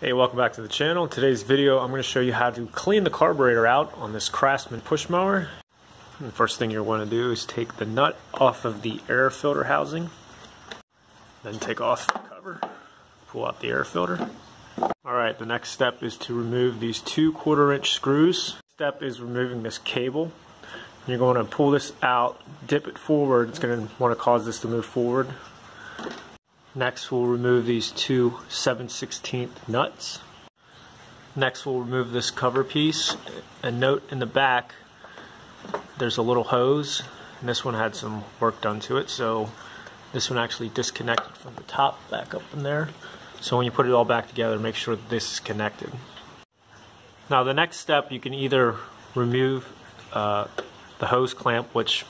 Hey, welcome back to the channel. In today's video I'm going to show you how to clean the carburetor out on this Craftsman push mower. And the first thing you're going to do is take the nut off of the air filter housing, then take off the cover, pull out the air filter. Alright, the next step is to remove these 2 1/4-inch screws. Step is removing this cable. You're going to pull this out, dip it forward. It's going to want to cause this to move forward. Next we'll remove these 2 7/16 nuts. Next we'll remove this cover piece. A note in the back, there's a little hose, and this one had some work done to it, so this one actually disconnected from the top back up in there. So when you put it all back together, make sure that this is connected. Now the next step, you can either remove the hose clamp, which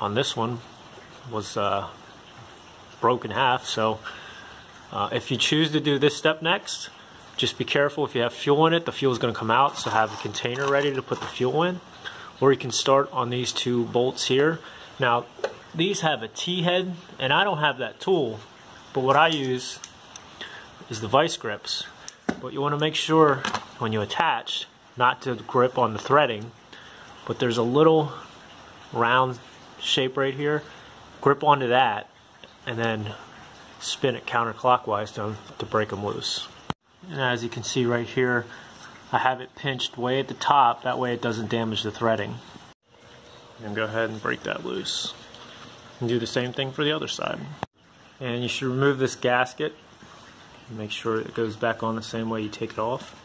on this one was broke in half, so if you choose to do this step next, just be careful. If you have fuel in it, the fuel is going to come out, so have a container ready to put the fuel in. Or you can start on these 2 bolts here. Now these have a T-head, and I don't have that tool, but what I use is the vice grips. But you want to make sure when you attach not to grip on the threading, but there's a little round shape right here. Grip onto that and then spin it counterclockwise to break them loose. And as you can see right here, I have it pinched way at the top, that way it doesn't damage the threading. And go ahead and break that loose. And do the same thing for the other side. And you should remove this gasket. Make sure it goes back on the same way you take it off.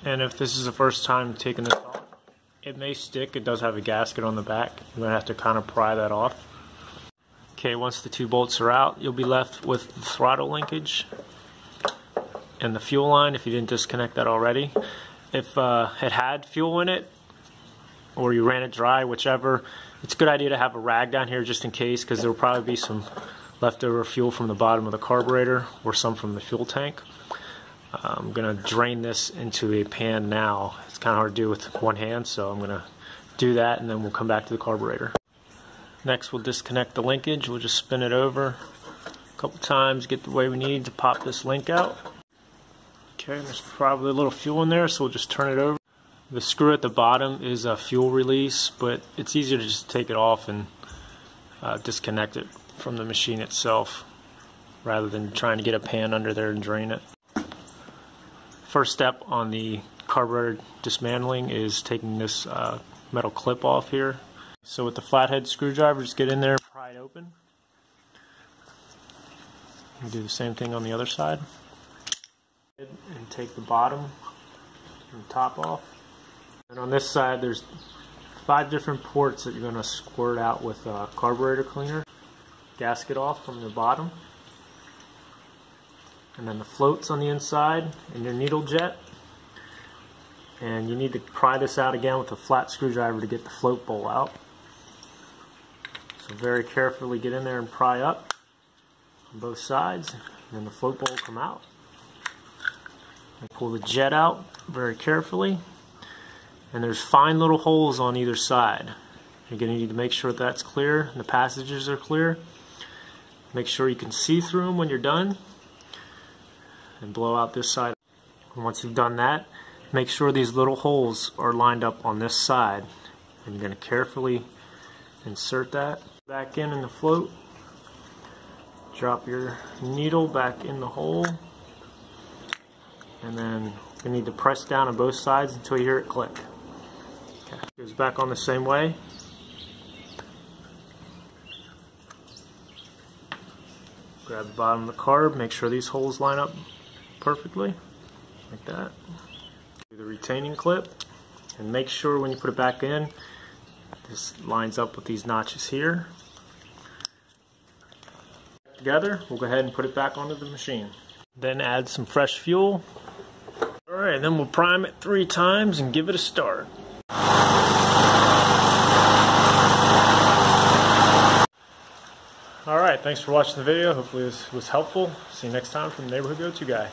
And if this is the first time taking this off, it may stick. It does have a gasket on the back. You're going to have to kind of pry that off. Okay, once the 2 bolts are out, you'll be left with the throttle linkage and the fuel line if you didn't disconnect that already. If it had fuel in it, or you ran it dry, whichever, it's a good idea to have a rag down here just in case, because there will probably be some leftover fuel from the bottom of the carburetor or some from the fuel tank. I'm going to drain this into a pan now. It's kind of hard to do with one hand, so I'm going to do that and then we'll come back to the carburetor. Next we'll disconnect the linkage. We'll just spin it over a couple times, get the way we need to pop this link out. Okay, there's probably a little fuel in there, so we'll just turn it over. The screw at the bottom is a fuel release, but it's easier to just take it off and disconnect it from the machine itself rather than trying to get a pan under there and drain it. First step on the carburetor dismantling is taking this metal clip off here. So with the flathead screwdriver, just get in there and pry it open. And do the same thing on the other side. And take the bottom and top off. And on this side, there's 5 different ports that you're going to squirt out with a carburetor cleaner. Gasket off from the bottom. And then the floats on the inside and your needle jet. And you need to pry this out again with a flat screwdriver to get the float bowl out. So very carefully get in there and pry up on both sides, and then the float bowl will come out. And pull the jet out very carefully. And there's fine little holes on either side. You're going to need to make sure that's clear and the passages are clear. Make sure you can see through them when you're done. And blow out this side. And once you've done that, make sure these little holes are lined up on this side. And you're going to carefully insert that back in the float. Drop your needle back in the hole. And then you need to press down on both sides until you hear it click. Okay. Goes back on the same way. Grab the bottom of the carb, make sure these holes line up perfectly, like that. Do the retaining clip, and make sure when you put it back in, this lines up with these notches here. Together, we'll go ahead and put it back onto the machine. Then add some fresh fuel. Alright, then we'll prime it 3 times and give it a start. Alright, thanks for watching the video. Hopefully this was helpful. See you next time from Neighborhood Go-To Guy.